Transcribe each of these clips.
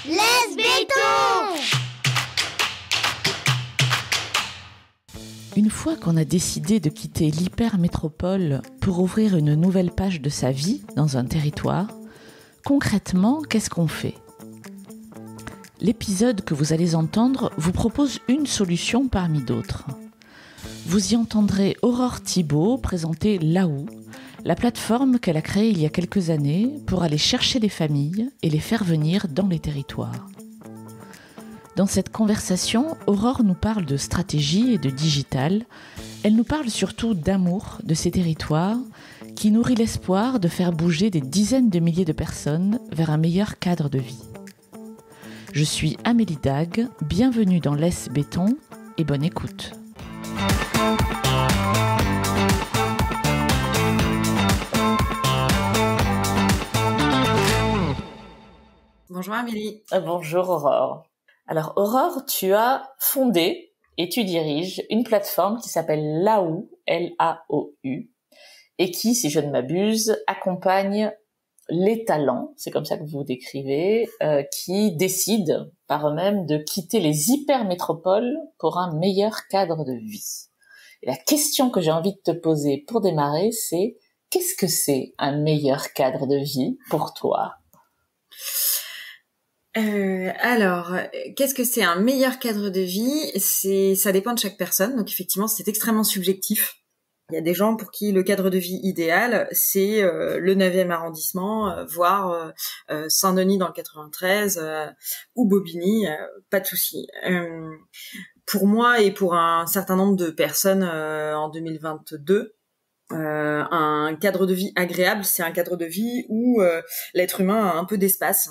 Laisse béton! Une fois qu'on a décidé de quitter l'hypermétropole pour ouvrir une nouvelle page de sa vie dans un territoire, concrètement, qu'est-ce qu'on fait ? L'épisode que vous allez entendre vous propose une solution parmi d'autres. Vous y entendrez Aurore Thibault présenter Laou, la plateforme qu'elle a créée il y a quelques années pour aller chercher les familles et les faire venir dans les territoires. Dans cette conversation, Aurore nous parle de stratégie et de digital. Elle nous parle surtout d'amour de ces territoires qui nourrit l'espoir de faire bouger des dizaines de milliers de personnes vers un meilleur cadre de vie. Je suis Amélie Dague, bienvenue dans Laisse béton et bonne écoute. Bonjour Amélie. Bonjour Aurore. Alors Aurore, tu as fondé et tu diriges une plateforme qui s'appelle Laou, L-A-O-U, et qui, si je ne m'abuse, accompagne les talents, c'est comme ça que vous décrivez, qui décident par eux-mêmes de quitter les hypermétropoles pour un meilleur cadre de vie. Et la question que j'ai envie de te poser pour démarrer, c'est qu'est-ce que c'est un meilleur cadre de vie pour toi ? Qu'est-ce que c'est un meilleur cadre de vie ? Ça dépend de chaque personne, donc effectivement, c'est extrêmement subjectif. Il y a des gens pour qui le cadre de vie idéal, c'est le 9e arrondissement, voire Saint-Denis dans le 93, ou Bobigny, pas de souci. Pour moi et pour un certain nombre de personnes en 2022, un cadre de vie agréable, c'est un cadre de vie où l'être humain a un peu d'espace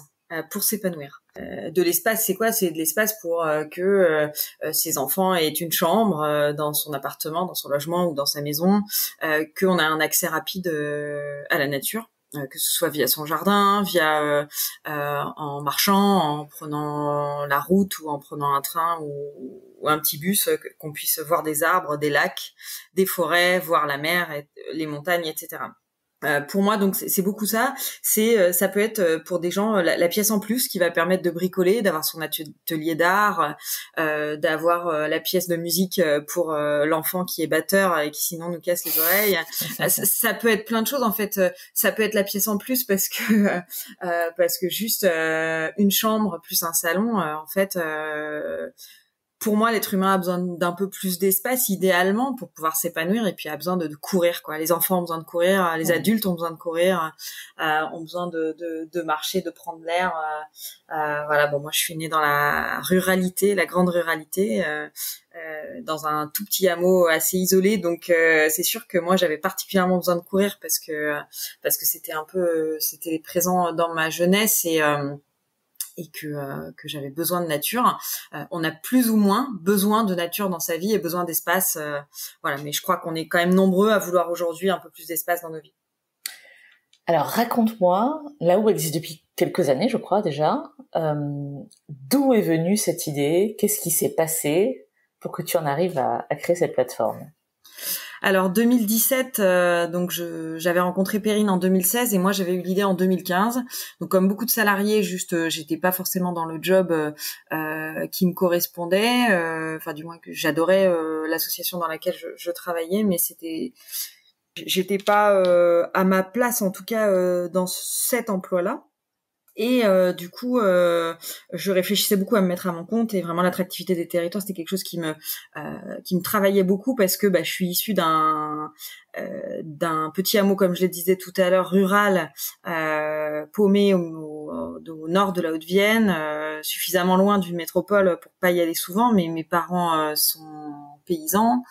pour s'épanouir. De l'espace, c'est quoi ? C'est de l'espace pour que ses enfants aient une chambre dans son appartement, dans son logement ou dans sa maison, qu'on a un accès rapide à la nature, que ce soit via son jardin, via en marchant, en prenant la route ou en prenant un train ou un petit bus, qu'on puisse voir des arbres, des lacs, des forêts, voir la mer, les montagnes, etc. Pour moi, donc c'est beaucoup ça. Ça peut être pour des gens la pièce en plus qui va permettre de bricoler, d'avoir son atelier d'art, d'avoir la pièce de musique pour l'enfant qui est batteur et qui sinon nous casse les oreilles. Ça peut être plein de choses en fait. Ça peut être la pièce en plus parce que juste une chambre plus un salon, en fait. Pour moi, l'être humain a besoin d'un peu plus d'espace, idéalement, pour pouvoir s'épanouir, et puis a besoin de courir, quoi. Les enfants ont besoin de courir, les adultes ont besoin de courir, ont besoin de marcher, de prendre l'air. Voilà. Bon, moi, je suis née dans la ruralité, la grande ruralité, dans un tout petit hameau assez isolé, donc c'est sûr que moi, j'avais particulièrement besoin de courir parce que c'était présent dans ma jeunesse et que j'avais besoin de nature. On a plus ou moins besoin de nature dans sa vie et besoin d'espace. Voilà, mais je crois qu'on est quand même nombreux à vouloir aujourd'hui un peu plus d'espace dans nos vies. Alors raconte-moi, Laou existe depuis quelques années, je crois déjà. D'où est venue cette idée ? Qu'est-ce qui s'est passé pour que tu en arrives à créer cette plateforme ? Alors 2017, donc j'avais rencontré Perrine en 2016 et moi j'avais eu l'idée en 2015. Donc comme beaucoup de salariés, j'étais pas forcément dans le job qui me correspondait. Enfin du moins que j'adorais l'association dans laquelle je travaillais, mais j'étais pas à ma place en tout cas dans cet emploi-là. Et du coup, je réfléchissais beaucoup à me mettre à mon compte et vraiment l'attractivité des territoires, c'était quelque chose qui me travaillait beaucoup parce que je suis issue d'un petit hameau, comme je le disais tout à l'heure, rural, paumé au nord de la Haute-Vienne, suffisamment loin d'une métropole pour pas y aller souvent, mais mes parents sont paysans,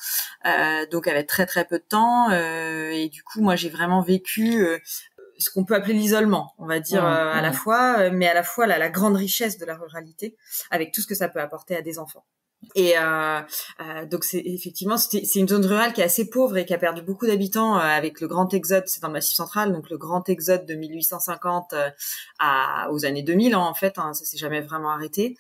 donc avaient très très peu de temps, et du coup moi j'ai vraiment vécu ce qu'on peut appeler l'isolement, on va dire, à la fois, mais à la fois la grande richesse de la ruralité, avec tout ce que ça peut apporter à des enfants. Et donc c'est une zone rurale qui est assez pauvre et qui a perdu beaucoup d'habitants avec le grand exode. C'est dans le Massif central, donc le grand exode de 1850 aux années 2000 en fait, ça s'est jamais vraiment arrêté.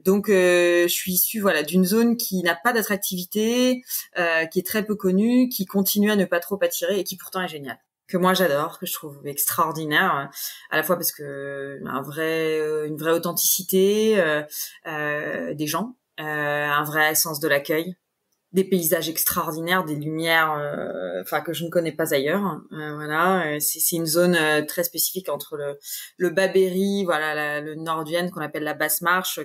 Donc je suis issue d'une zone qui n'a pas d'attractivité, qui est très peu connue, qui continue à ne pas trop attirer et qui pourtant est géniale. que moi j'adore, que je trouve extraordinaire, à la fois parce que une vraie authenticité des gens, un vrai sens de l'accueil, des paysages extraordinaires, des lumières, que je ne connais pas ailleurs. Voilà, c'est une zone très spécifique entre le Bas-Berry, voilà, le nord du Vienne qu'on appelle la Basse Marche.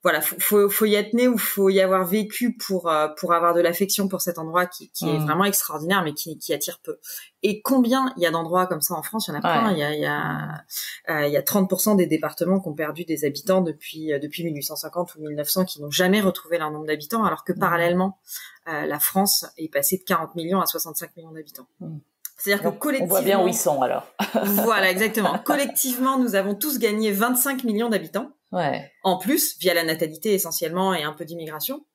Voilà, faut y être né ou faut y avoir vécu pour avoir de l'affection pour cet endroit qui est vraiment extraordinaire, mais qui attire peu. Et combien il y a d'endroits comme ça en France? Il y en a plein. Il y a 30% des départements qui ont perdu des habitants depuis 1850 ou 1900, qui n'ont jamais retrouvé leur nombre d'habitants, alors que parallèlement, la France est passée de 40 millions à 65 millions d'habitants. C'est-à-dire que collectivement... On voit bien où ils sont, alors. Voilà, exactement. Collectivement, nous avons tous gagné 25 millions d'habitants. Ouais. En plus, via la natalité essentiellement et un peu d'immigration.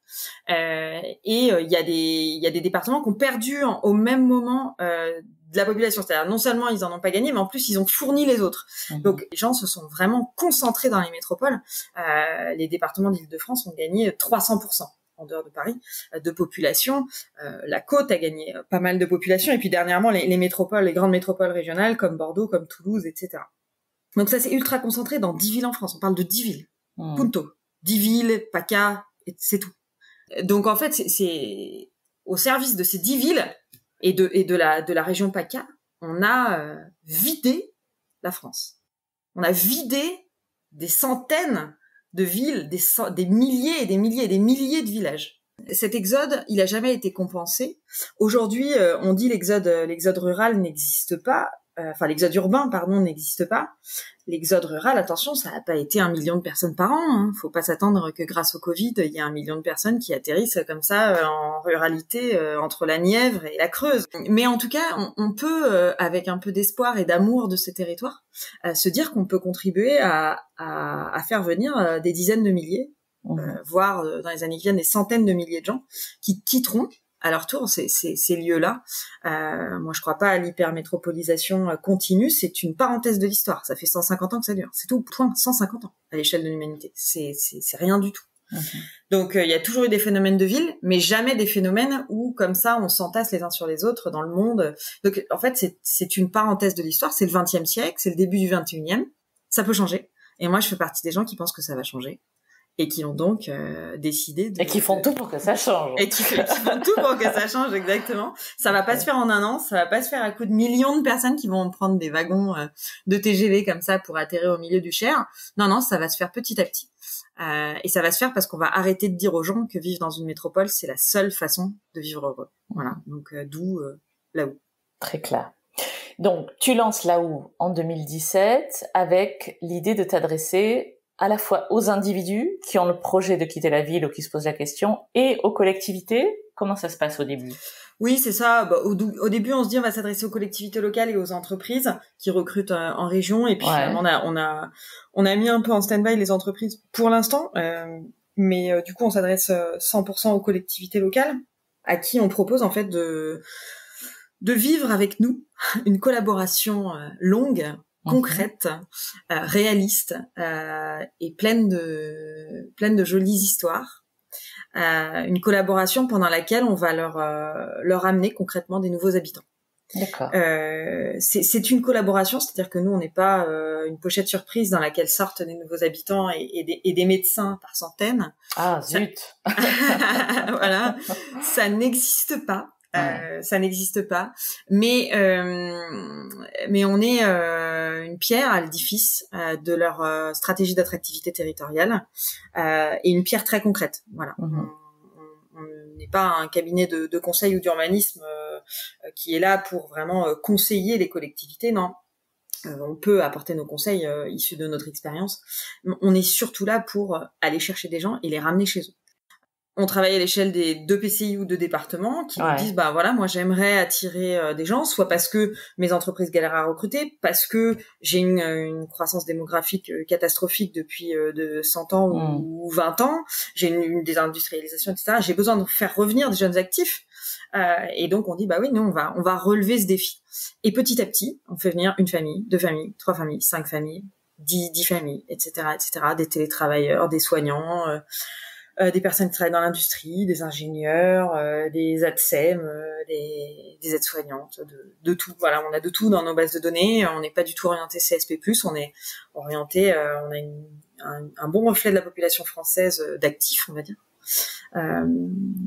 Il y a des départements qui ont perdu au même moment de la population. C'est-à-dire, non seulement ils en ont pas gagné, mais en plus, ils ont fourni les autres. Donc, les gens se sont vraiment concentrés dans les métropoles. Les départements d'Île-de-France ont gagné 300%. En dehors de Paris, de population. La côte a gagné pas mal de population. Et puis dernièrement, les métropoles, les grandes métropoles régionales comme Bordeaux, comme Toulouse, etc. Donc ça, c'est ultra concentré dans 10 villes en France. On parle de 10 villes. Punto. 10 villes, PACA, c'est tout. Donc en fait, c'est au service de ces 10 villes et de la région PACA, on a vidé la France. On a vidé des centaines de villes, des milliers et des milliers et des milliers de villages. Cet exode, il a jamais été compensé. Aujourd'hui, on dit l'exode rural n'existe pas. L'exode urbain, n'existe pas. L'exode rural, attention, ça n'a pas été 1 million de personnes par an. Hein. Faut pas s'attendre que grâce au Covid, il y a 1 million de personnes qui atterrissent comme ça en ruralité entre la Nièvre et la Creuse. Mais en tout cas, on peut, avec un peu d'espoir et d'amour de ces territoires, se dire qu'on peut contribuer à faire venir des dizaines de milliers, voire dans les années qui viennent des centaines de milliers de gens qui quitteront à leur tour ces lieux-là. Moi, je crois pas à l'hypermétropolisation continue. C'est une parenthèse de l'histoire. Ça fait 150 ans que ça dure. C'est tout. Point. 150 ans à l'échelle de l'humanité. C'est rien du tout. Donc, il y a toujours eu des phénomènes de ville, mais jamais des phénomènes où, comme ça, on s'entasse les uns sur les autres dans le monde. Donc, en fait, c'est une parenthèse de l'histoire. C'est le XXe siècle. C'est le début du XXIe. Ça peut changer. Et moi, je fais partie des gens qui pensent que ça va changer. Et qui ont donc décidé et qui font tout pour que ça change. Et qui font tout pour que ça change, exactement. Ça va pas se faire en un an, ça va pas se faire à coup de millions de personnes qui vont prendre des wagons de TGV comme ça pour atterrir au milieu du Cher. Non, ça va se faire petit à petit. Et ça va se faire parce qu'on va arrêter de dire aux gens que vivre dans une métropole, c'est la seule façon de vivre heureux. Voilà, donc d'où là-haut. Très clair. Donc, tu lances là-haut en 2017 avec l'idée de t'adresser à la fois aux individus qui ont le projet de quitter la ville ou qui se posent la question, et aux collectivités. Comment ça se passe au début? Oui, c'est ça. Au début, on se dit on va s'adresser aux collectivités locales et aux entreprises qui recrutent en région. Et puis finalement, on a mis un peu en stand-by les entreprises pour l'instant. Mais du coup, on s'adresse 100% aux collectivités locales à qui on propose en fait de vivre avec nous une collaboration longue, concrète, réaliste et pleine de jolies histoires. Une collaboration pendant laquelle on va leur amener concrètement des nouveaux habitants. D'accord. C'est une collaboration, c'est-à-dire que nous on n'est pas une pochette surprise dans laquelle sortent des nouveaux habitants et des médecins par centaines. Ah zut. Voilà, ça n'existe pas. Ça n'existe pas, mais on est une pierre à l'édifice de leur stratégie d'attractivité territoriale et une pierre très concrète. Voilà. On n'est pas un cabinet de conseil ou d'urbanisme qui est là pour vraiment conseiller les collectivités, non. On peut apporter nos conseils issus de notre expérience. On est surtout là pour aller chercher des gens et les ramener chez eux. On travaille à l'échelle des 2 PCI ou 2 départements qui nous disent voilà, moi j'aimerais attirer des gens, soit parce que mes entreprises galèrent à recruter, parce que j'ai une croissance démographique catastrophique depuis de 100 ans ou 20 ans, j'ai une désindustrialisation, etc. J'ai besoin de faire revenir des jeunes actifs. Et donc on dit oui, nous on va relever ce défi. Et petit à petit, on fait venir 1 famille, 2 familles, 3 familles, 5 familles, 10 familles, etc., etc., des télétravailleurs, des soignants, des personnes qui travaillent dans l'industrie, des ingénieurs, des ATSEM, des aides-soignantes, de tout. Voilà, on a de tout dans nos bases de données. On n'est pas du tout orienté CSP+, on est orienté, on a un bon reflet de la population française d'actifs, on va dire.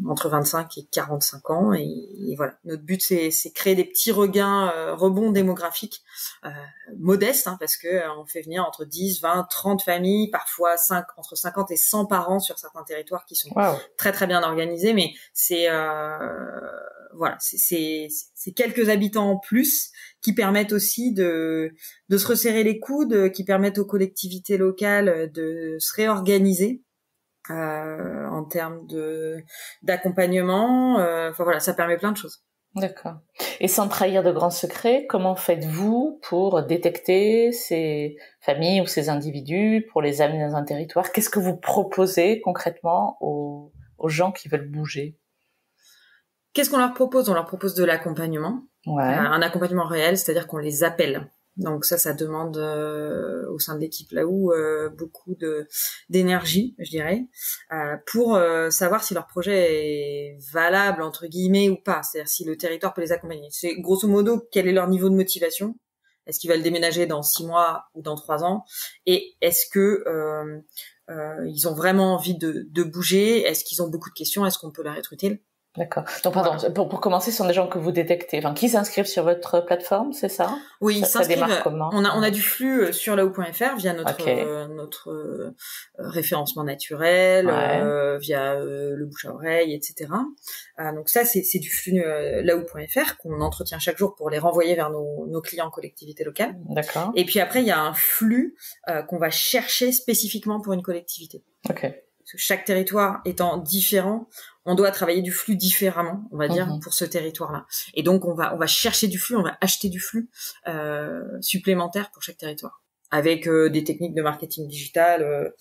Entre 25 et 45 ans et voilà, notre but c'est créer des petits rebonds démographiques modestes, hein, parce que on fait venir entre 10, 20, 30 familles, parfois entre 50 et 100 par an sur certains territoires qui sont très très bien organisés, mais c'est voilà, c'est quelques habitants en plus qui permettent aussi de se resserrer les coudes, qui permettent aux collectivités locales de se réorganiser en termes d'accompagnement. Enfin voilà, ça permet plein de choses. D'accord. Et sans trahir de grands secrets, comment faites-vous pour détecter ces familles ou ces individus, pour les amener dans un territoire? Qu'est-ce que vous proposez concrètement aux gens qui veulent bouger? Qu'est-ce qu'on leur propose? On leur propose de l'accompagnement, un accompagnement réel, c'est-à-dire qu'on les appelle. Donc ça demande au sein de l'équipe Laou beaucoup d'énergie, je dirais, pour savoir si leur projet est valable entre guillemets ou pas. C'est-à-dire si le territoire peut les accompagner. C'est grosso modo quel est leur niveau de motivation. Est-ce qu'ils veulent déménager dans 6 mois ou dans 3 ans? Et est-ce que ils ont vraiment envie de bouger? Est-ce qu'ils ont beaucoup de questions? Est-ce qu'on peut leur être utile? D'accord. Donc, pardon, voilà. Pour commencer, ce sont des gens que vous détectez, enfin, qui s'inscrivent sur votre plateforme, c'est ça? Oui, ils s'inscrivent. Comment? On a du flux sur laou.fr via notre référencement naturel, via le bouche à oreille, etc. Donc ça, c'est du flux laou.fr qu'on entretient chaque jour pour les renvoyer vers nos clients collectivités locales. D'accord. Et puis après, il y a un flux qu'on va chercher spécifiquement pour une collectivité. Ok. Parce que chaque territoire étant différent, on doit travailler du flux différemment, on va dire, pour ce territoire-là. Et donc, on va chercher du flux, on va acheter du flux supplémentaire pour chaque territoire. Avec des techniques de marketing digital,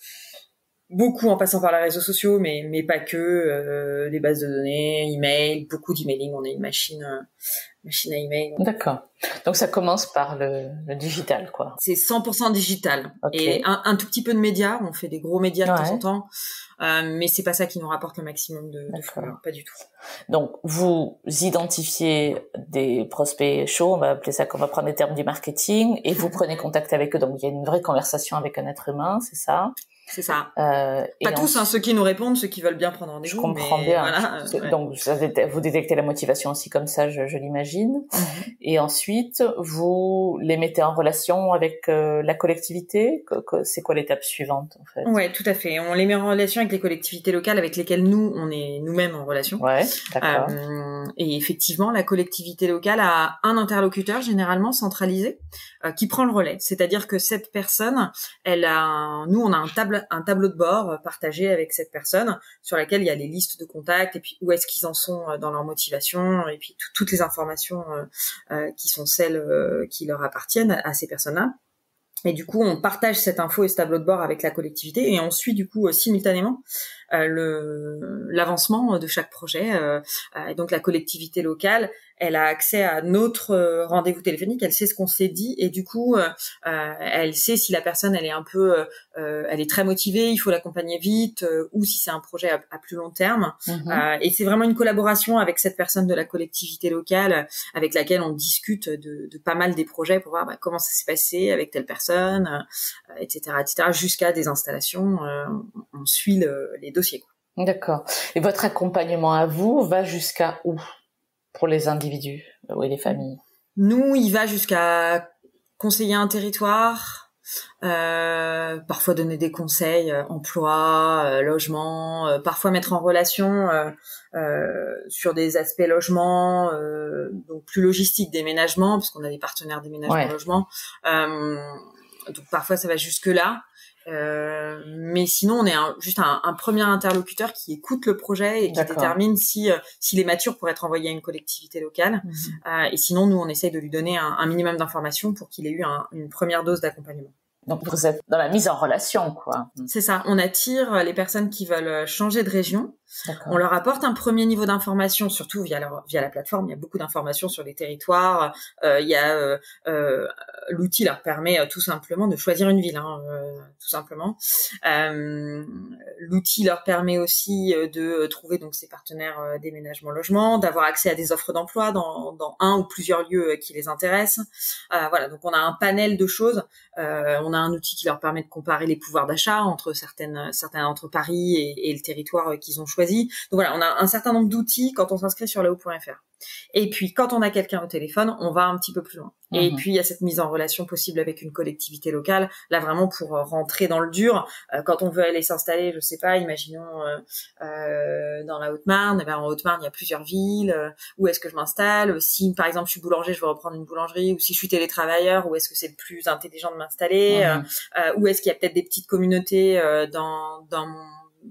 beaucoup en passant par les réseaux sociaux, mais pas que, des bases de données, email, beaucoup d'emailing. On est une machine à email. D'accord. Donc, ça commence par le digital, quoi. C'est 100% digital. Okay. Et un tout petit peu de médias. On fait des gros médias de temps en temps. Mais c'est pas ça qui nous rapporte le maximum de flux, pas du tout. Donc, vous identifiez des prospects chauds, on va appeler ça, on va prendre les termes du marketing, et vous prenez contact avec eux. Donc, il y a une vraie conversation avec un être humain, c'est ça? C'est ça. Pas tous, hein, ceux qui nous répondent, ceux qui veulent bien prendre rendez-vous. Je comprends bien. Voilà, donc, vous détectez la motivation aussi comme ça, je l'imagine. Et ensuite, vous les mettez en relation avec la collectivité. C'est quoi l'étape suivante, en fait? Ouais, tout à fait. On les met en relation avec les collectivités locales avec lesquelles nous, on est nous-mêmes en relation. Ouais, d'accord. Et effectivement, la collectivité locale a un interlocuteur généralement centralisé qui prend le relais. C'est-à-dire que cette personne, nous, on a un tableau de bord partagé avec cette personne sur laquelle il y a les listes de contacts et puis où est-ce qu'ils en sont dans leur motivation et puis toutes les informations qui sont celles qui leur appartiennent à ces personnes-là. Et du coup, on partage cette info et ce tableau de bord avec la collectivité et on suit du coup simultanément l'avancement de chaque projet. Et donc la collectivité locale, elle a accès à notre rendez-vous téléphonique, elle sait ce qu'on s'est dit et du coup, elle sait si la personne elle est un peu, elle est très motivée, il faut l'accompagner vite, ou si c'est un projet à plus long terme. Et c'est vraiment une collaboration avec cette personne de la collectivité locale avec laquelle on discute de pas mal des projets pour voir comment ça s'est passé avec telle personne, etc., jusqu'à des installations. On suit les dossiers. D'accord. Et votre accompagnement à vous va jusqu'à où pour les individus et les familles? Nous, il va jusqu'à conseiller un territoire, parfois donner des conseils, emploi, logement, parfois mettre en relation sur des aspects logement, donc plus logistique, déménagement, parce qu'on a des partenaires déménagement logement. Donc parfois ça va jusque là. Mais sinon on est juste un premier interlocuteur qui écoute le projet et qui détermine s'il est mature pour être envoyé à une collectivité locale. Et sinon nous on essaye de lui donner un minimum d'informations pour qu'il ait eu une première dose d'accompagnement. Donc vous êtes dans la mise en relation, quoi. C'est ça, on attire les personnes qui veulent changer de région D'accord. On leur apporte un premier niveau d'information, surtout via la plateforme. Il y a beaucoup d'informations sur les territoires. Il y a l'outil leur permet tout simplement de choisir une ville, tout simplement. L'outil leur permet aussi de trouver donc ses partenaires déménagement logement, d'avoir accès à des offres d'emploi dans un ou plusieurs lieux qui les intéressent. Voilà, donc on a un panel de choses. On a un outil qui leur permet de comparer les pouvoirs d'achat entre entre Paris et le territoire qu'ils ont choisi. Donc voilà, on a un certain nombre d'outils quand on s'inscrit sur lao.fr. Et puis, quand on a quelqu'un au téléphone, on va un petit peu plus loin. Et puis, il y a cette mise en relation possible avec une collectivité locale. Là, vraiment, pour rentrer dans le dur, quand on veut aller s'installer, je sais pas, imaginons dans la Haute-Marne, en Haute-Marne, il y a plusieurs villes. Où est-ce que je m'installe? Si, par exemple, je suis boulanger, je veux reprendre une boulangerie. Ou si je suis télétravailleur, où est-ce que c'est le plus intelligent de m'installer? Où est-ce qu'il y a peut-être des petites communautés dans mon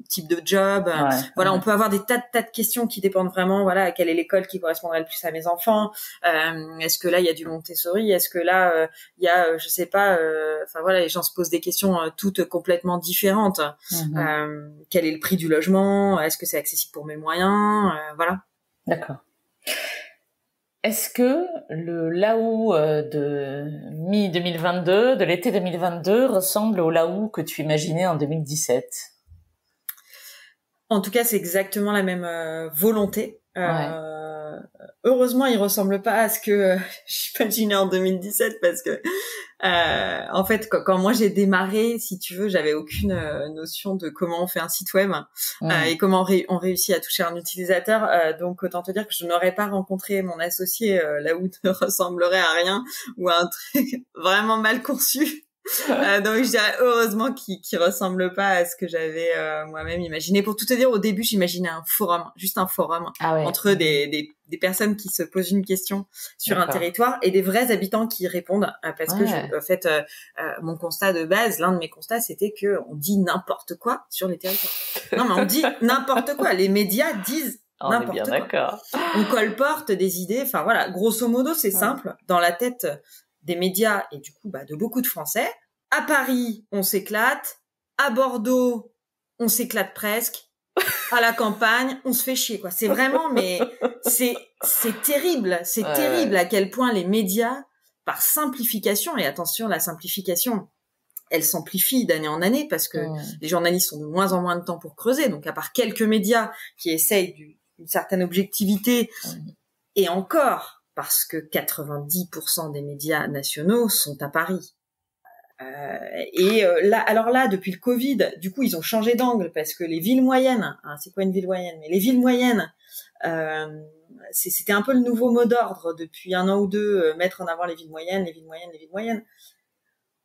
type de job. Voilà, on peut avoir des tas de questions qui dépendent vraiment, voilà, quelle est l'école qui correspondrait le plus à mes enfants. Est-ce que là, il y a du Montessori? Est-ce que là, il y a, je sais pas, enfin voilà, les gens se posent des questions toutes complètement différentes. Quel est le prix du logement? Est-ce que c'est accessible pour mes moyens? Voilà. D'accord. Est-ce que le Laou de mi-2022, de l'été 2022, ressemble au Laou que tu imaginais en 2017? En tout cas, c'est exactement la même volonté. Heureusement, il ressemble pas à ce que j'imaginais en 2017 parce que, en fait, quand moi j'ai démarré, si tu veux, j'avais aucune notion de comment on fait un site web et comment on réussit à toucher un utilisateur. Donc, autant te dire que je n'aurais pas rencontré mon associé là où ne ressemblerait à rien ou à un truc vraiment mal conçu. Donc je dirais heureusement qu'il ressemble pas à ce que j'avais moi-même imaginé. Pour tout te dire, au début j'imaginais un forum, juste un forum entre des personnes qui se posent une question sur un territoire et des vrais habitants qui répondent parce que en fait mon constat de base, l'un de mes constats, c'était que on dit n'importe quoi sur les territoires. Non mais on dit n'importe quoi, les médias disent n'importe quoi. D'accord. On colporte des idées, enfin voilà, grosso modo c'est simple dans la tête des médias et du coup de beaucoup de Français. À Paris, on s'éclate. À Bordeaux, on s'éclate presque. À la campagne, on se fait chier, quoi. C'est vraiment, mais c'est terrible. C'est terrible à quel point les médias, par simplification, et attention, la simplification, elle s'amplifie d'année en année parce que les journalistes ont de moins en moins de temps pour creuser. Donc, à part quelques médias qui essayent d'une certaine objectivité, et encore, parce que 90% des médias nationaux sont à Paris. Là, depuis le Covid, du coup, ils ont changé d'angle parce que les villes moyennes, c'est quoi une ville moyenne? Mais les villes moyennes, c'était un peu le nouveau mot d'ordre depuis un an ou deux, mettre en avant les villes moyennes.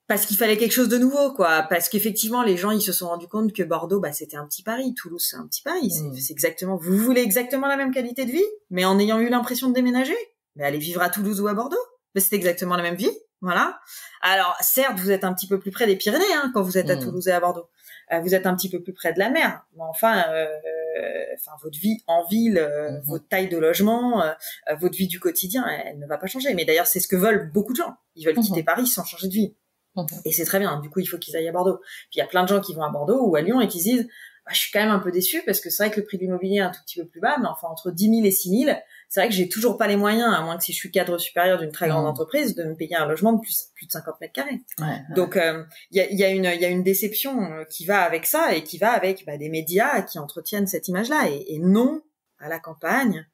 Parce qu'il fallait quelque chose de nouveau, quoi. Parce qu'effectivement, les gens, ils se sont rendus compte que Bordeaux, c'était un petit Paris. Toulouse, c'est un petit Paris. C'est exactement, vous voulez exactement la même qualité de vie, mais en ayant eu l'impression de déménager? Mais allez vivre à Toulouse ou à Bordeaux. Mais c'est exactement la même vie. Voilà. Alors, certes, vous êtes un petit peu plus près des Pyrénées, quand vous êtes à Toulouse et à Bordeaux. Vous êtes un petit peu plus près de la mer. Mais enfin, votre vie en ville, votre taille de logement, votre vie du quotidien, elle ne va pas changer. Mais d'ailleurs, c'est ce que veulent beaucoup de gens. Ils veulent quitter Paris sans changer de vie. Et c'est très bien. Du coup, il faut qu'ils aillent à Bordeaux. Puis il y a plein de gens qui vont à Bordeaux ou à Lyon et qui se disent, je suis quand même un peu déçu parce que c'est vrai que le prix de l'immobilier est un tout petit peu plus bas, mais enfin, entre 10 000 et 6 000, c'est vrai que j'ai toujours pas les moyens, à moins que si je suis cadre supérieur d'une très grande entreprise, de me payer un logement de plus de 50 mètres carrés. Donc, il y a une déception qui va avec ça et qui va avec des médias qui entretiennent cette image-là. Et non, à la campagne,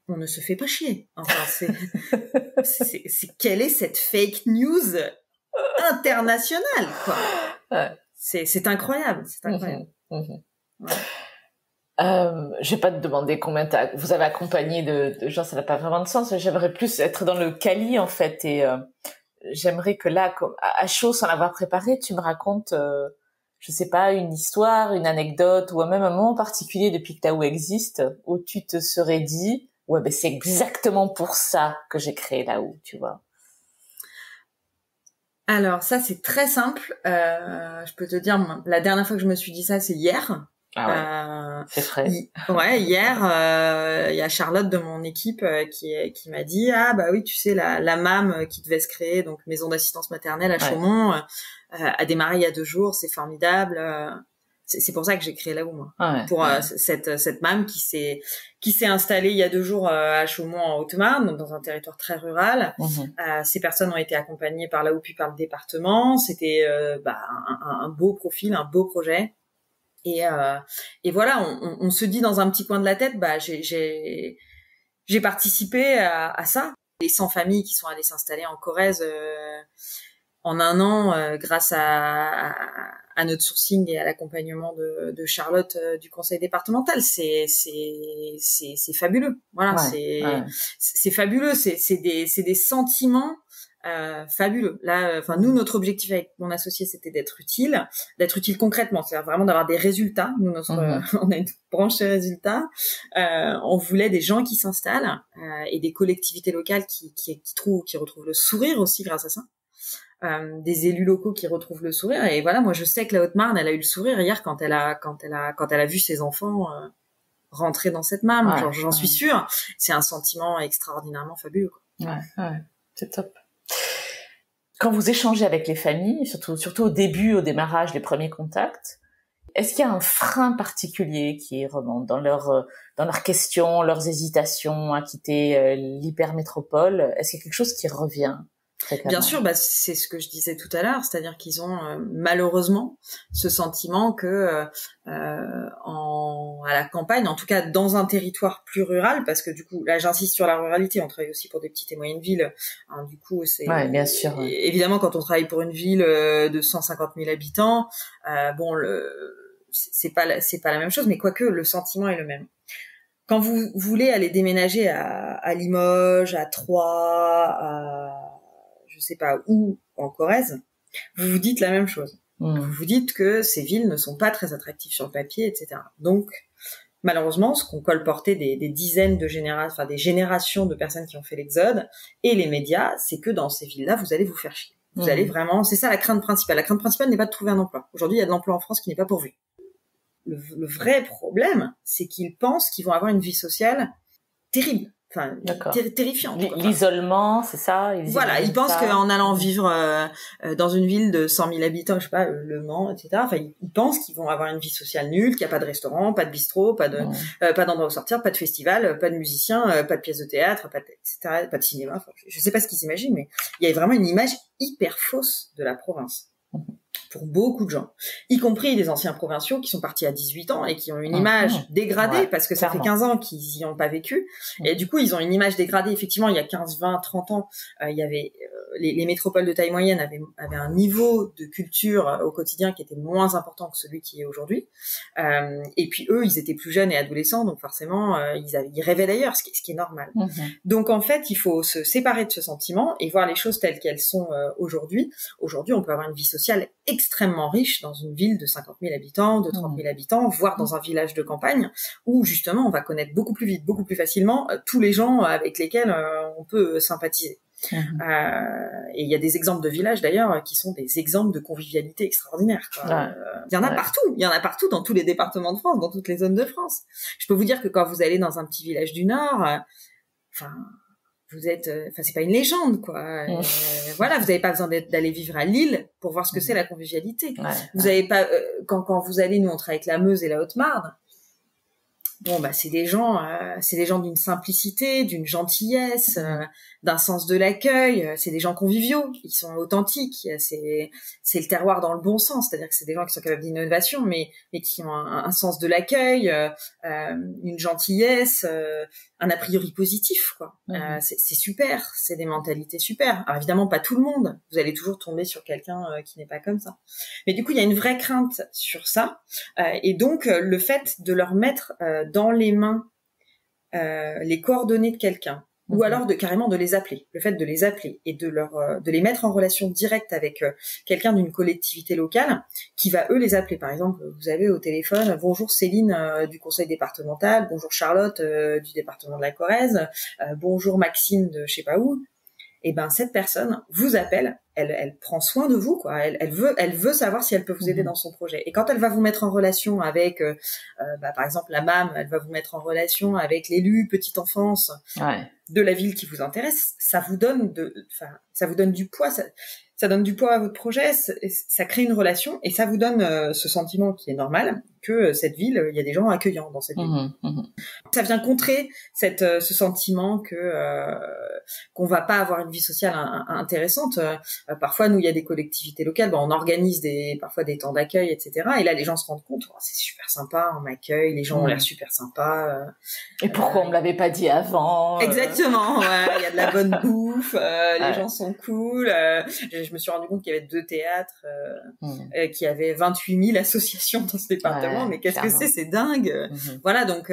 on ne se fait pas chier. Enfin, quelle est cette fake news internationale, quoi. C'est incroyable, c'est incroyable. Je vais pas te demander combien vous avez accompagné de gens, ça n'a pas vraiment de sens. J'aimerais plus être dans le quali, en fait, et j'aimerais que là, à chaud, sans l'avoir préparé, tu me racontes, je sais pas, une histoire, une anecdote, ou même un moment particulier depuis que Laou existe, où tu te serais dit, c'est exactement pour ça que j'ai créé Laou, tu vois. Alors ça, c'est très simple. Je peux te dire, la dernière fois que je me suis dit ça, c'est hier. C'est frais. Hier, il y a Charlotte de mon équipe qui m'a dit oui, tu sais, la MAM qui devait se créer, donc maison d'assistance maternelle à Chaumont, a démarré il y a 2 jours, c'est formidable. C'est pour ça que j'ai créé Laou, moi. Ouais, Pour cette MAM qui s'est installée il y a 2 jours à Chaumont en Haute-Marne, dans un territoire très rural. Ces personnes ont été accompagnées par Laou puis par le département. C'était un beau profil, un beau projet. Et voilà, on se dit dans un petit coin de la tête, j'ai participé à ça. Les 100 familles qui sont allées s'installer en Corrèze en 1 an grâce à notre sourcing et à l'accompagnement de Charlotte du conseil départemental, c'est fabuleux. Voilà, c'est fabuleux, c'est des sentiments fabuleux. Là, nous, notre objectif avec mon associé, c'était d'être utile concrètement, c'est-à-dire vraiment d'avoir des résultats. Nous, on a une branche de résultats. On voulait des gens qui s'installent et des collectivités locales qui retrouvent le sourire aussi grâce à ça. Des élus locaux qui retrouvent le sourire. Et voilà, moi, je sais que la Haute-Marne, elle a eu le sourire hier quand elle a vu ses enfants rentrer dans cette MAM. J'en suis sûre. C'est un sentiment extraordinairement fabuleux, quoi. Ouais, c'est top. Quand vous échangez avec les familles, surtout au début, au démarrage, les premiers contacts, est-ce qu'il y a un frein particulier qui remonte dans leurs questions, leurs hésitations à quitter l'hypermétropole? Est-ce qu'il y a quelque chose qui revient fréquemment? Bien sûr, c'est ce que je disais tout à l'heure, c'est-à-dire qu'ils ont malheureusement ce sentiment que à la campagne, en tout cas dans un territoire plus rural, parce que du coup, là j'insiste sur la ruralité, on travaille aussi pour des petites et moyennes villes, hein, du coup c'est bien sûr. Évidemment quand on travaille pour une ville de 150 000 habitants, c'est pas la même chose, mais quoique le sentiment est le même. Quand vous voulez aller déménager à Limoges, à Troyes, je sais pas où, en Corrèze, vous vous dites la même chose. Vous vous dites que ces villes ne sont pas très attractives sur le papier, etc. Donc, malheureusement, ce qu'on colportait des dizaines de générations, des générations de personnes qui ont fait l'exode, et les médias, c'est que dans ces villes-là, vous allez vous faire chier. Vous allez vraiment, c'est ça la crainte principale. La crainte principale n'est pas de trouver un emploi. Aujourd'hui, il y a de l'emploi en France qui n'est pas pourvu. Le vrai problème, c'est qu'ils pensent qu'ils vont avoir une vie sociale terrible. Enfin, terrifiante. L'isolement, c'est ça? Voilà, ils pensent qu'en allant vivre dans une ville de 100 000 habitants, je sais pas, Le Mans, etc., enfin, ils pensent qu'ils vont avoir une vie sociale nulle, qu'il n'y a pas de restaurant, pas de bistrot, pas d'endroit où sortir, pas de festival, pas de musiciens, pas de pièces de théâtre, etc., pas de cinéma. Enfin, je sais pas ce qu'ils s'imaginent, mais il y a vraiment une image hyper fausse de la province. Pour beaucoup de gens, y compris des anciens provinciaux qui sont partis à 18 ans et qui ont une image dégradée parce que ça fait 15 ans qu'ils y ont pas vécu. Et du coup, ils ont une image dégradée. Effectivement, il y a 15, 20, 30 ans, il y avait les métropoles de taille moyenne avaient un niveau de culture au quotidien qui était moins important que celui qui est aujourd'hui. Et puis eux, ils étaient plus jeunes et adolescents, donc forcément, ils rêvaient d'ailleurs, ce qui est normal. Donc en fait, il faut se séparer de ce sentiment et voir les choses telles qu'elles sont aujourd'hui. Aujourd'hui, on peut avoir une vie sociale extrêmement riche dans une ville de 50 000 habitants, de 30 000 habitants, voire dans un village de campagne, où justement on va connaître beaucoup plus vite, beaucoup plus facilement tous les gens avec lesquels on peut sympathiser. Et il y a des exemples de villages d'ailleurs qui sont des exemples de convivialité extraordinaire. Il y en a partout dans tous les départements de France, dans toutes les zones de France. Je peux vous dire que quand vous allez dans un petit village du Nord, c'est pas une légende, quoi. Voilà, vous n'avez pas besoin d'aller vivre à Lille pour voir ce que c'est la convivialité. Vous avez pas, quand vous allez, nous on travaille avec la Meuse et la Haute-Marne. Bon, c'est des gens d'une simplicité, d'une gentillesse, d'un sens de l'accueil. C'est des gens conviviaux, ils sont authentiques. C'est le terroir dans le bon sens, c'est-à-dire que c'est des gens qui sont capables d'innovation, mais qui ont un sens de l'accueil, une gentillesse, un a priori positif, quoi. C'est super, c'est des mentalités super. Alors évidemment, pas tout le monde. Vous allez toujours tomber sur quelqu'un qui n'est pas comme ça. Mais du coup, il y a une vraie crainte sur ça, et donc le fait de leur mettre dans les mains les coordonnées de quelqu'un, ou alors carrément de les appeler. Le fait de les appeler et de les mettre en relation directe avec quelqu'un d'une collectivité locale qui va eux les appeler. Par exemple, vous avez au téléphone bonjour Céline du conseil départemental, bonjour Charlotte du département de la Corrèze, bonjour Maxime de je sais pas où. Et cette personne vous appelle, elle prend soin de vous, quoi. Elle veut savoir si elle peut vous aider dans son projet. Et quand elle va vous mettre en relation avec, par exemple la MAM, elle va vous mettre en relation avec l'élu petite enfance de la ville qui vous intéresse, ça vous donne du poids. Ça ça donne du poids à votre projet, ça crée une relation et ça vous donne ce sentiment qui est normal que cette ville, il y a des gens accueillants dans cette ville. Ça vient contrer ce sentiment qu'on va pas avoir une vie sociale intéressante. Parfois, nous, il y a des collectivités locales, on organise parfois des temps d'accueil, etc. Et là, les gens se rendent compte, c'est super sympa, on m'accueille, les gens ont l'air super sympas. Et pourquoi on me l'avait pas dit avant Exactement, il y a de la bonne bouffe, les gens sont cool. Je me suis rendu compte qu'il y avait 2 théâtres, qu'il y avait 28 000 associations dans ce département. Mais qu'est-ce que c'est dingue. Voilà, donc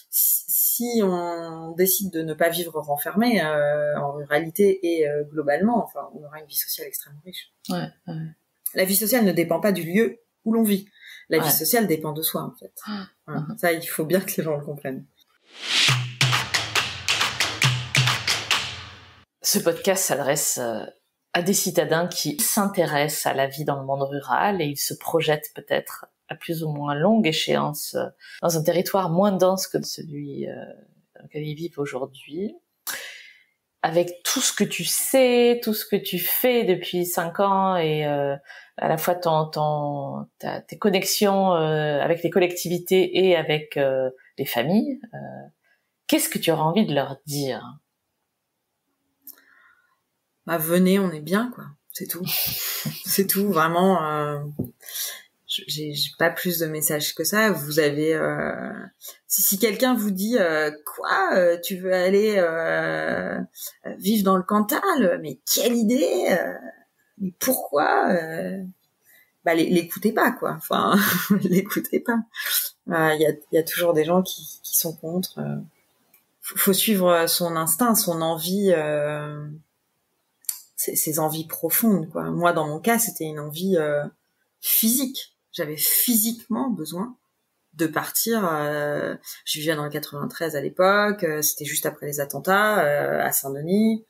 si on décide de ne pas vivre renfermé en ruralité et globalement, on aura une vie sociale extrêmement riche. La vie sociale ne dépend pas du lieu où l'on vit. La vie sociale dépend de soi, en fait. Ça, il faut bien que les gens le comprennent. Ce podcast s'adresse à des citadins qui s'intéressent à la vie dans le monde rural et ils se projettent peut-être à plus ou moins longue échéance dans un territoire moins dense que celui dans lequel ils vivent aujourd'hui. Avec tout ce que tu sais, tout ce que tu fais depuis 5 ans et à la fois tes connexions avec les collectivités et avec les familles, qu'est-ce que tu auras envie de leur dire ? Venez, on est bien, quoi. C'est tout. C'est tout, vraiment. J'ai pas plus de messages que ça. Vous avez si quelqu'un vous dit quoi tu veux aller vivre dans le Cantal, mais quelle idée, mais pourquoi l'écoutez pas, quoi. Enfin l'écoutez pas. Il y a toujours des gens qui sont contre. Faut suivre son instinct, son envie, ses envies profondes, quoi. Moi dans mon cas, c'était une envie physique. J'avais physiquement besoin de partir. Je vivais dans le 93 à l'époque. C'était juste après les attentats à Saint-Denis.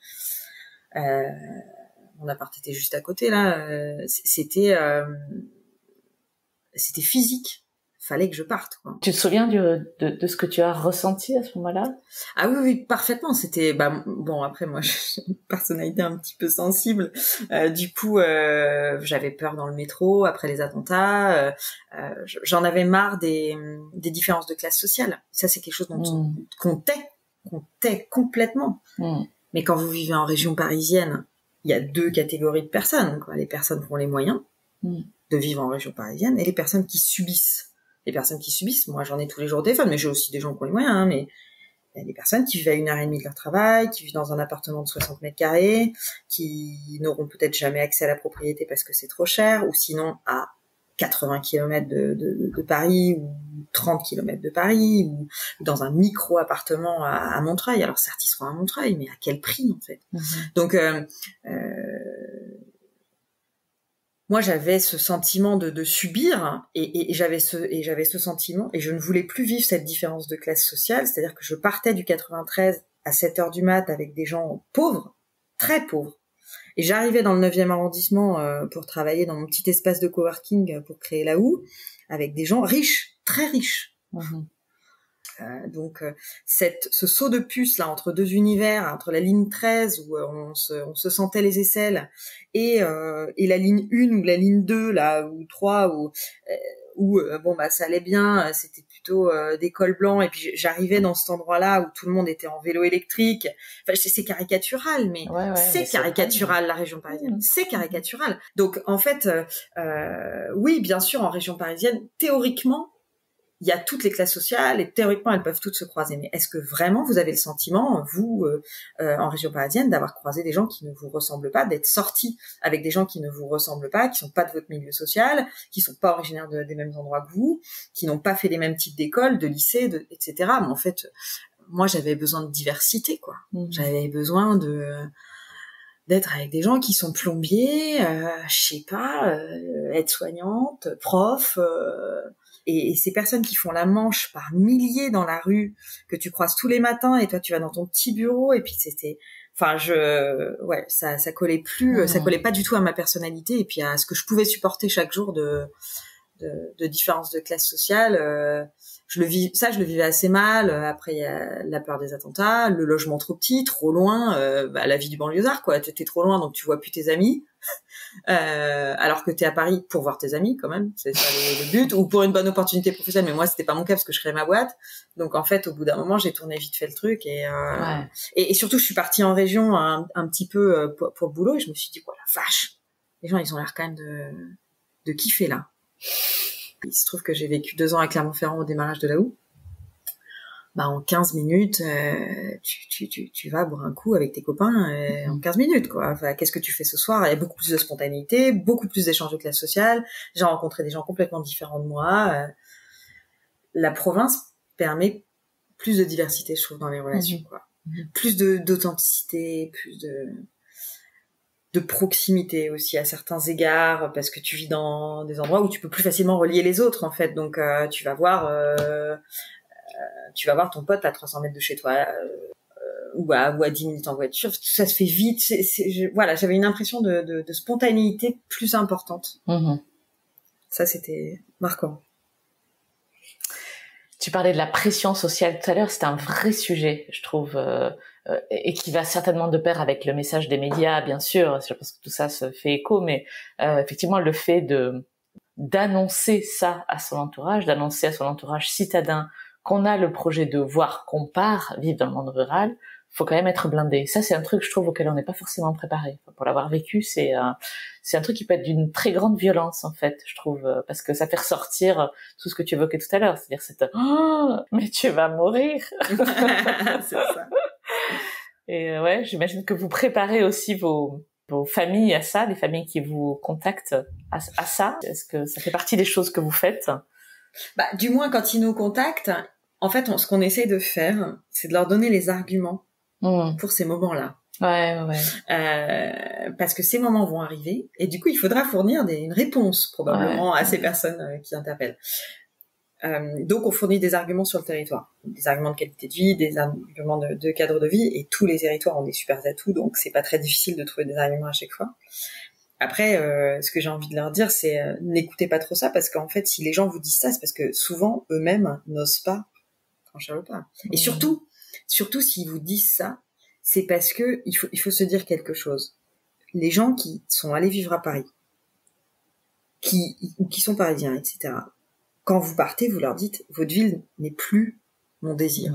Mon appart était juste à côté là. C'était physique. Fallait que je parte, quoi. Tu te souviens de ce que tu as ressenti à ce moment-là ? Ah oui, parfaitement. C'était bon. Après, moi, j'ai une personnalité un petit peu sensible. Du coup, j'avais peur dans le métro après les attentats. J'en avais marre des différences de classe sociale. Ça, c'est quelque chose dont qu'on tait complètement. Mais quand vous vivez en région parisienne, il y a 2 catégories de personnes, quoi. Les personnes qui ont les moyens de vivre en région parisienne et les personnes qui subissent. Les personnes qui subissent, moi j'en ai tous les jours au téléphone, mais j'ai aussi des gens qui ont les moyens, mais il y a des personnes qui vivent à 1h30 de leur travail, qui vivent dans un appartement de 60 mètres carrés, qui n'auront peut-être jamais accès à la propriété parce que c'est trop cher, ou sinon à 80 km de Paris, ou 30 km de Paris, ou dans un micro-appartement à Montreuil. Alors certes, ils seront à Montreuil, mais à quel prix, en fait? Donc, moi, j'avais ce sentiment de subir et j'avais ce sentiment et je ne voulais plus vivre cette différence de classe sociale. C'est-à-dire que je partais du 93 à 7h du mat avec des gens pauvres, très pauvres. Et j'arrivais dans le 9e arrondissement pour travailler dans mon petit espace de coworking pour créer la Houe avec des gens riches, très riches. Donc ce saut de puce là entre 2 univers, entre la ligne 13 où on se sentait les aisselles et la ligne 1 ou la ligne 2 là ou 3 où ça allait bien, c'était plutôt des cols blancs et puis j'arrivais dans cet endroit-là où tout le monde était en vélo électrique. Enfin c'est caricatural mais c'est caricatural la région parisienne. C'est caricatural. Donc en fait oui, bien sûr en région parisienne théoriquement il y a toutes les classes sociales et théoriquement elles peuvent toutes se croiser. Mais est-ce que vraiment vous avez le sentiment, vous, en région parisienne, d'avoir croisé des gens qui ne vous ressemblent pas, d'être sortis avec des gens qui ne vous ressemblent pas, qui sont pas de votre milieu social, qui sont pas originaires des mêmes endroits que vous, qui n'ont pas fait les mêmes types d'écoles, de lycées, etc. Mais en fait, moi j'avais besoin de diversité, quoi. J'avais besoin d'être avec des gens qui sont plombiers, je sais pas, aides-soignantes, profs. Et ces personnes qui font la manche par milliers dans la rue, que tu croises tous les matins, et toi tu vas dans ton petit bureau, et puis ça collait plus, ça collait pas du tout à ma personnalité, et puis à ce que je pouvais supporter chaque jour de différence de classe sociale. je le vivais assez mal. Après, il y a la peur des attentats, le logement trop petit, trop loin, la vie du banlieusard, quoi. T'es trop loin, donc tu vois plus tes amis. Alors que t'es à Paris pour voir tes amis, quand même. C'est ça le but. Ou pour une bonne opportunité professionnelle. Mais moi, c'était pas mon cas parce que je créais ma boîte. Donc, en fait, au bout d'un moment, j'ai tourné vite fait le truc. Et surtout, je suis partie en région un petit peu pour le boulot. Et je me suis dit, oh la vache. Les gens, ils ont l'air quand même de kiffer, là. Il se trouve que j'ai vécu 2 ans à Clermont-Ferrand au démarrage de la Houe. En 15 minutes, tu vas boire un coup avec tes copains en 15 minutes, quoi. Enfin, qu'est-ce que tu fais ce soir? Il y a beaucoup plus de spontanéité, beaucoup plus d'échanges de classe sociale. J'ai rencontré des gens complètement différents de moi. La province permet plus de diversité, je trouve, dans les relations, quoi. Plus d'authenticité, plus de proximité aussi à certains égards, parce que tu vis dans des endroits où tu peux plus facilement relier les autres, en fait. Donc, tu vas voir ton pote à 300 mètres de chez toi, ou à 10 minutes en voiture. Tout ça se fait vite. Voilà, j'avais une impression de spontanéité plus importante. Ça, c'était marquant. Tu parlais de la pression sociale tout à l'heure, c'est un vrai sujet, je trouve, et qui va certainement de pair avec le message des médias, bien sûr. Je pense que tout ça se fait écho, mais effectivement, le fait d'annoncer ça à son entourage, d'annoncer à son entourage citadin qu'on a le projet de voir qu'on part vivre dans le monde rural, faut quand même être blindé. Ça, c'est un truc, je trouve, auquel on n'est pas forcément préparé. Pour l'avoir vécu, c'est un truc qui peut être d'une très grande violence, en fait, je trouve, parce que ça fait ressortir tout ce que tu évoquais tout à l'heure, c'est-à-dire mais tu vas mourir. C'est ça. Et ouais, j'imagine que vous préparez aussi vos familles à ça, les familles qui vous contactent à ça. Est-ce que ça fait partie des choses que vous faites? Du moins, quand ils nous contactent, en fait, ce qu'on essaie de faire, c'est de leur donner les arguments pour ces moments-là. Ouais. Parce que ces moments vont arriver, et du coup, il faudra fournir une réponse, probablement, à ces personnes qui interpellent. Donc, on fournit des arguments sur le territoire. Des arguments de qualité de vie, des arguments de cadre de vie, et tous les territoires ont des super atouts, donc c'est pas très difficile de trouver des arguments à chaque fois. Après, ce que j'ai envie de leur dire, c'est n'écoutez pas trop ça, parce qu'en fait, si les gens vous disent ça, c'est parce que souvent, eux-mêmes n'osent pas franchir le pas. Et surtout, s'ils vous disent ça, c'est parce que il faut se dire quelque chose. Les gens qui sont allés vivre à Paris, qui sont parisiens, etc., quand vous partez, vous leur dites, votre ville n'est plus mon désir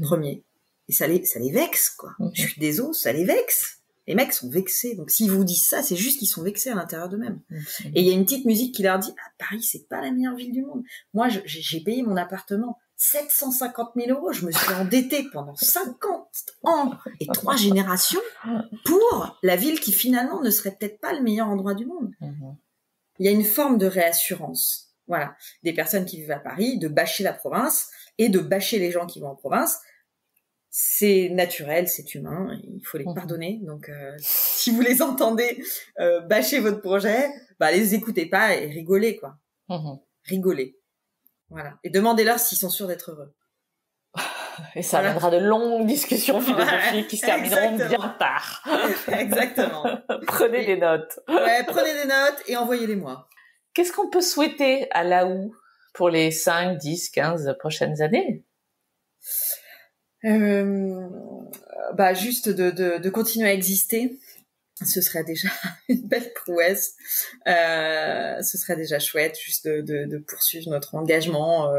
premier. Et ça les vexe, quoi. Je suis désolé, ça les vexe. Les mecs sont vexés. Donc, s'ils vous disent ça, c'est juste qu'ils sont vexés à l'intérieur d'eux-mêmes. Et il y a une petite musique qui leur dit, Paris, c'est pas la meilleure ville du monde. Moi, j'ai payé mon appartement 750 000 €. Je me suis endettée pendant 50 ans et 3 générations pour la ville qui, finalement, ne serait peut-être pas le meilleur endroit du monde. Il y a une forme de réassurance. Voilà. Des personnes qui vivent à Paris, de bâcher la province et de bâcher les gens qui vont en province. C'est naturel, c'est humain, il faut les pardonner. Donc, si vous les entendez bâcher votre projet, les écoutez pas et rigolez, quoi. Rigolez. Voilà. Et demandez-leur s'ils sont sûrs d'être heureux. Et ça viendra de longues discussions philosophiques qui se termineront bien tard. Exactement. Prenez des notes. Ouais, prenez des notes et envoyez-les-moi. Qu'est-ce qu'on peut souhaiter à la Houe pour les 5, 10, 15 prochaines années? Juste de continuer à exister, ce serait déjà une belle prouesse. Ce serait déjà chouette, juste de poursuivre notre engagement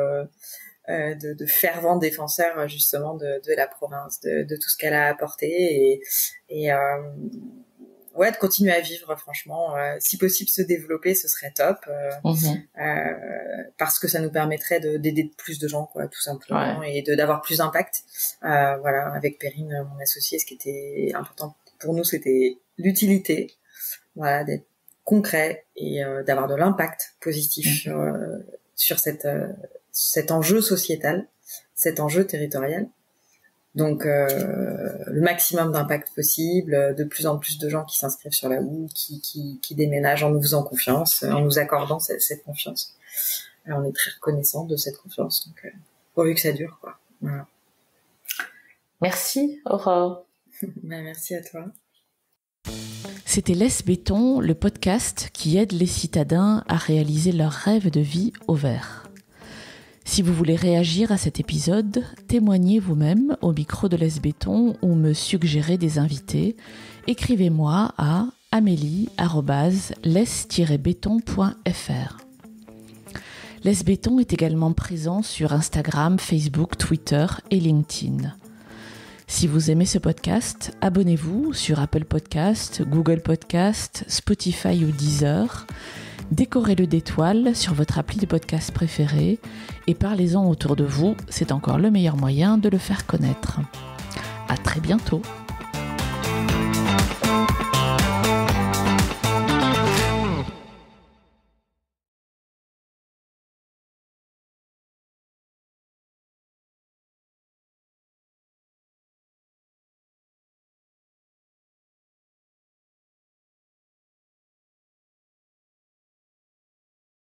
de fervents défenseurs justement de la province, de tout ce qu'elle a apporté et de continuer à vivre, franchement. Si possible, se développer, ce serait top. Parce que ça nous permettrait d'aider plus de gens, quoi, tout simplement, et d'avoir plus d'impact. Avec Perrine, mon associée, ce qui était important pour nous, c'était l'utilité, d'être concret et d'avoir de l'impact positif sur cet enjeu sociétal, cet enjeu territorial. Donc, le maximum d'impact possible, de plus en plus de gens qui s'inscrivent sur la Houe, qui déménagent en nous faisant confiance, en nous accordant cette confiance. Alors, on est très reconnaissants de cette confiance, donc pourvu que ça dure, quoi. Voilà. Merci, Aurore. Merci à toi. C'était Laisse Béton, le podcast qui aide les citadins à réaliser leurs rêves de vie au vert. Si vous voulez réagir à cet épisode, témoignez vous-même au micro de Laisse Béton ou me suggérez des invités. Écrivez-moi à amélie@laisse-béton.fr. Laisse Béton est également présent sur Instagram, Facebook, Twitter et LinkedIn. Si vous aimez ce podcast, abonnez-vous sur Apple Podcast, Google Podcast, Spotify ou Deezer. Décorez-le d'étoiles sur votre appli de podcast préféré et parlez-en autour de vous, c'est encore le meilleur moyen de le faire connaître. À très bientôt.